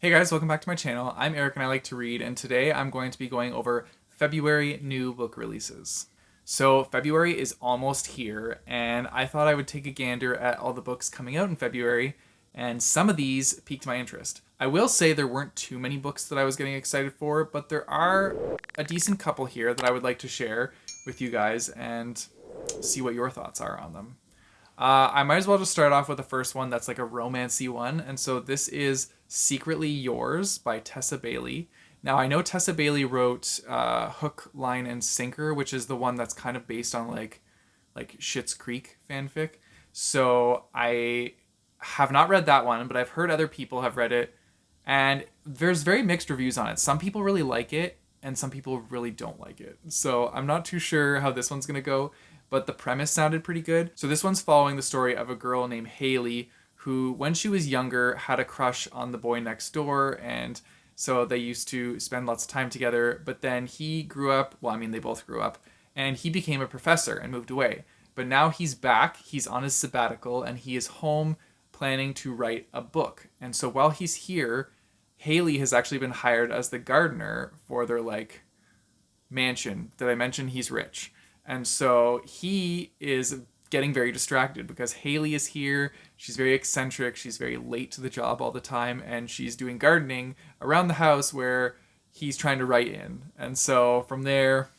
Hey guys, welcome back to my channel. I'm Eric and I like to read, and today I'm going to be going over February new book releases. So February is almost here, and I thought I would take a gander at all the books coming out in February, and some of these piqued my interest. I will say there weren't too many books that I was getting excited for, but there are a decent couple here that I would like to share with you guys and see what your thoughts are on them. I might as well just start off with the first one that's like a romancy one. And so this is Secretly Yours by Tessa Bailey. Now, I know Tessa Bailey wrote Hook, Line, and Sinker, which is the one that's kind of based on like Schitt's Creek fanfic. So I have not read that one, but I've heard other people have read it. And there's very mixed reviews on it. Some people really like it, and some people really don't like it. So I'm not too sure how this one's going to go, but the premise sounded pretty good. So this one's following the story of a girl named Haley who, when she was younger, had a crush on the boy next door, and so they used to spend lots of time together. But then he grew up, well, I mean, they both grew up, and he became a professor and moved away. But now he's back, he's on his sabbatical, and he is home planning to write a book. And so while he's here, Haley has actually been hired as the gardener for their like mansion. Did I mention he's rich? And so he is getting very distracted because Haley is here. She's very eccentric. She's very late to the job all the time. And she's doing gardening around the house where he's trying to write in. And so from there,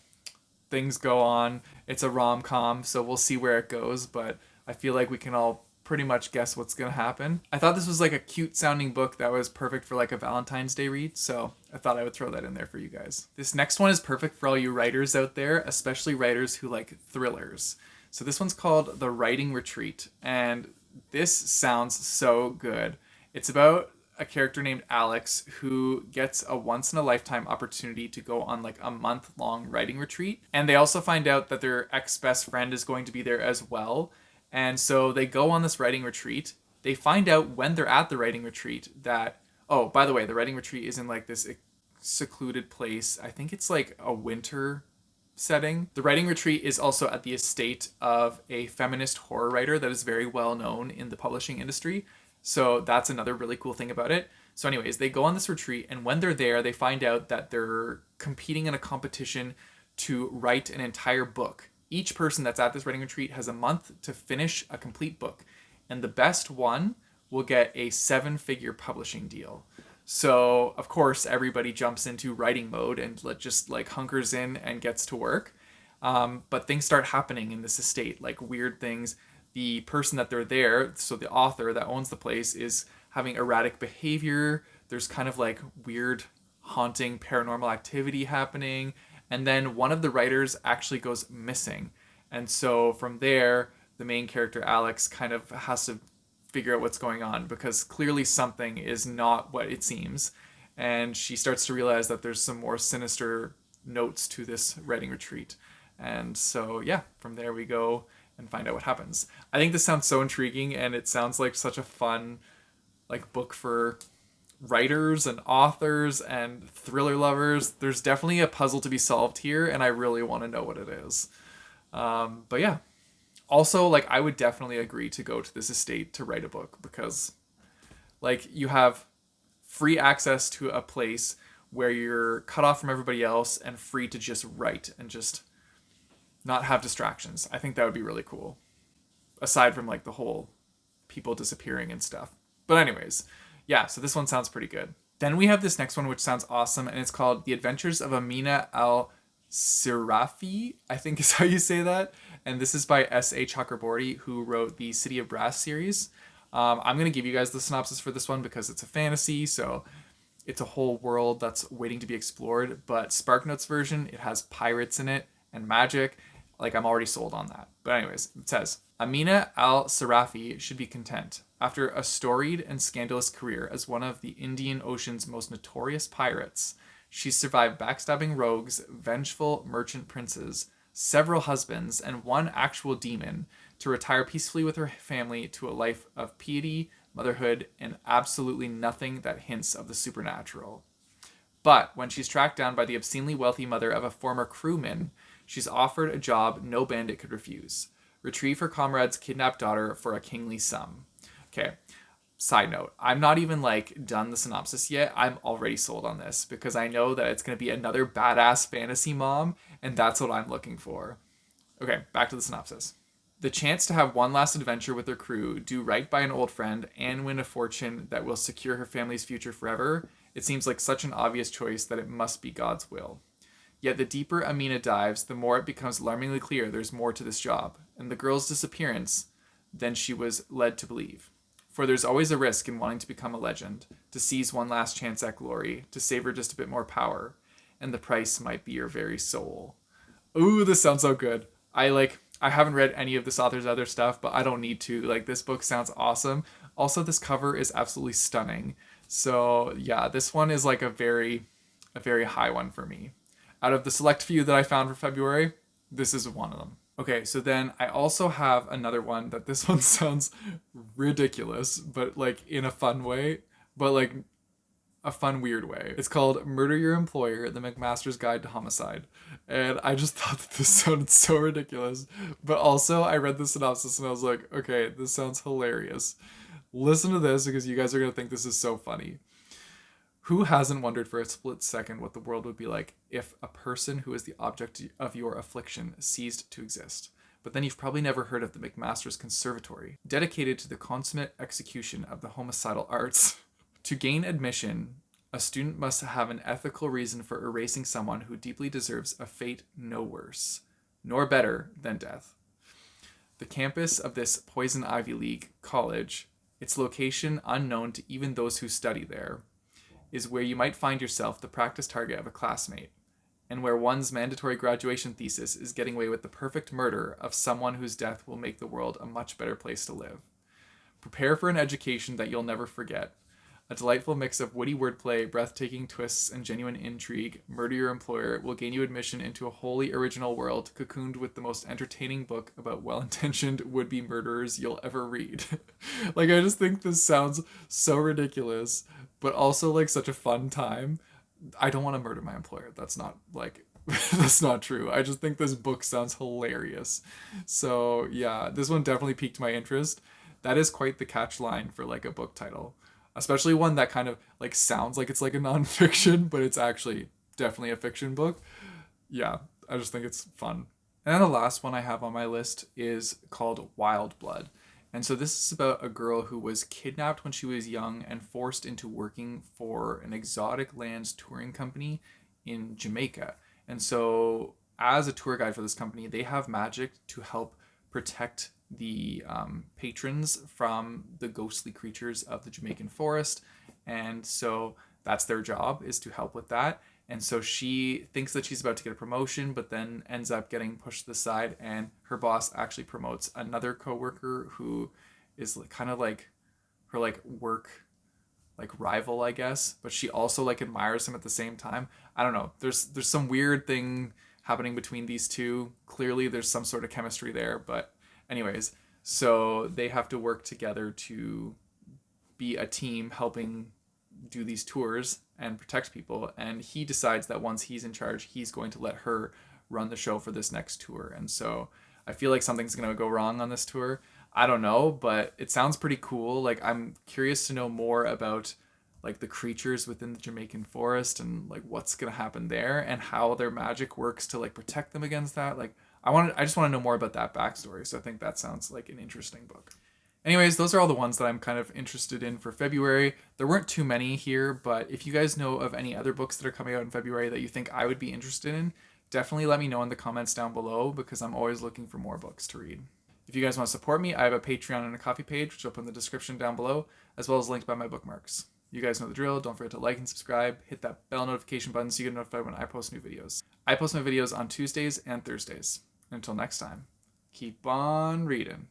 things go on. It's a rom-com, so we'll see where it goes. But I feel like we can all pretty much guess what's going to happen. I thought this was like a cute sounding book that was perfect for like a Valentine's Day read, so I thought I would throw that in there for you guys. This next one is perfect for all you writers out there, especially writers who like thrillers. So this one's called The Writing Retreat, and this sounds so good. It's about a character named Alex who gets a once-in-a-lifetime opportunity to go on like a month-long writing retreat, and they also find out that their ex-best friend is going to be there as well. And so they go on this writing retreat. They find out when they're at the writing retreat that, oh, by the way, the writing retreat is in like this secluded place. I think it's like a winter setting. The writing retreat is also at the estate of a feminist horror writer that is very well known in the publishing industry. So that's another really cool thing about it. So anyways, they go on this retreat, and when they're there, they find out that they're competing in a competition to write an entire book. Each person that's at this writing retreat has a month to finish a complete book, and the best one will get a 7-figure publishing deal. So, of course, everybody jumps into writing mode and just like hunkers in and gets to work. But things start happening in this estate, like weird things. The person that they're there, so the author that owns the place, is having erratic behavior. There's kind of like weird, haunting paranormal activity happening. And then one of the writers actually goes missing. And so from there, the main character, Alex, kind of has to figure out what's going on because clearly something is not what it seems. And she starts to realize that there's some more sinister notes to this writing retreat. And so, yeah, from there we go and find out what happens. I think this sounds so intriguing, and it sounds like such a fun like book for writers and authors and thriller lovers. There's definitely a puzzle to be solved here, and I really want to know what it is. But yeah, also like I would definitely agree to go to this estate to write a book because like you have free access to a place where you're cut off from everybody else and free to just write and just not have distractions. I think that would be really cool, aside from like the whole people disappearing and stuff. But anyways, yeah, so this one sounds pretty good. Then we have this next one, which sounds awesome, and it's called The Adventures of Amina al-Sirafi, I think is how you say that. And this is by S.A. Chakraborty, who wrote the City of Brass series. I'm going to give you guys the synopsis for this one because it's a fantasy, so it's a whole world that's waiting to be explored. But SparkNotes version, it has pirates in it and magic. Like, I'm already sold on that. But anyways, it says, Amina al-Sirafi should be content. After a storied and scandalous career as one of the Indian Ocean's most notorious pirates, she's survived backstabbing rogues, vengeful merchant princes, several husbands, and one actual demon to retire peacefully with her family to a life of piety, motherhood, and absolutely nothing that hints of the supernatural. But when she's tracked down by the obscenely wealthy mother of a former crewman, she's offered a job no bandit could refuse. Retrieve her comrade's kidnapped daughter for a kingly sum. Okay, side note, I'm not even like done the synopsis yet. I'm already sold on this because I know that it's going to be another badass fantasy mom, and that's what I'm looking for. Okay, back to the synopsis. The chance to have one last adventure with her crew, do right by an old friend, and win a fortune that will secure her family's future forever, it seems like such an obvious choice that it must be God's will. Yet the deeper Amina dives, the more it becomes alarmingly clear there's more to this job, and the girl's disappearance than she was led to believe. For there's always a risk in wanting to become a legend, to seize one last chance at glory, to savor just a bit more power, and the price might be your very soul. Ooh, this sounds so good. I haven't read any of this author's other stuff, but I don't need to. Like, this book sounds awesome. Also, this cover is absolutely stunning. So yeah, this one is like a very high one for me. Out of the select few that I found for February, this is one of them. Okay, so then I also have another one that this one sounds ridiculous, but like in a fun way, but like a fun, weird way. It's called Murder Your Employer, The McMaster's Guide to Homicide. And I just thought that this sounded so ridiculous. But also, I read the synopsis and I was like, okay, this sounds hilarious. Listen to this because you guys are going to think this is so funny. Who hasn't wondered for a split second what the world would be like if a person who is the object of your affliction ceased to exist? But then you've probably never heard of the McMaster's Conservatory, dedicated to the consummate execution of the homicidal arts. To gain admission, a student must have an ethical reason for erasing someone who deeply deserves a fate no worse, nor better than death. The campus of this Poison Ivy League college, its location unknown to even those who study there, is where you might find yourself the practice target of a classmate, and where one's mandatory graduation thesis is getting away with the perfect murder of someone whose death will make the world a much better place to live. Prepare for an education that you'll never forget. A delightful mix of witty wordplay, breathtaking twists, and genuine intrigue, Murder Your Employer will gain you admission into a wholly original world cocooned with the most entertaining book about well-intentioned would-be murderers you'll ever read. Like, I just think this sounds so ridiculous, but also like such a fun time. I don't want to murder my employer. That's not like that's not true. I just think this book sounds hilarious. So yeah, this one definitely piqued my interest. That is quite the catch line for like a book title, especially one that kind of like sounds like it's like a nonfiction, but it's actually definitely a fiction book. Yeah, I just think it's fun. And then the last one I have on my list is called Wild Blood. And so this is about a girl who was kidnapped when she was young and forced into working for an exotic lands touring company in Jamaica. And so as a tour guide for this company, they have magic to help protect the patrons from the ghostly creatures of the Jamaican forest. And so that's their job, is to help with that. And so she thinks that she's about to get a promotion, but then ends up getting pushed to the side, and her boss actually promotes another coworker who is kind of like her like work like rival, I guess, but she also like admires him at the same time. I don't know. There's some weird thing happening between these two. Clearly there's some sort of chemistry there, but anyways, so they have to work together to be a team helping do these tours and protect people, and he decides that once he's in charge, he's going to let her run the show for this next tour. And so I feel like something's going to go wrong on this tour. I don't know, but it sounds pretty cool. Like, I'm curious to know more about like the creatures within the Jamaican forest and like what's going to happen there and how their magic works to like protect them against that. Like, I just want to know more about that backstory. So I think that sounds like an interesting book. Anyways, those are all the ones that I'm kind of interested in for February. There weren't too many here, but if you guys know of any other books that are coming out in February that you think I would be interested in, definitely let me know in the comments down below, because I'm always looking for more books to read. If you guys want to support me, I have a Patreon and a Ko-fi page, which I'll put in the description down below, as well as linked by my bookmarks. You guys know the drill. Don't forget to like and subscribe. Hit that bell notification button so you get notified when I post new videos. I post my videos on Tuesdays and Thursdays. Until next time, keep on reading.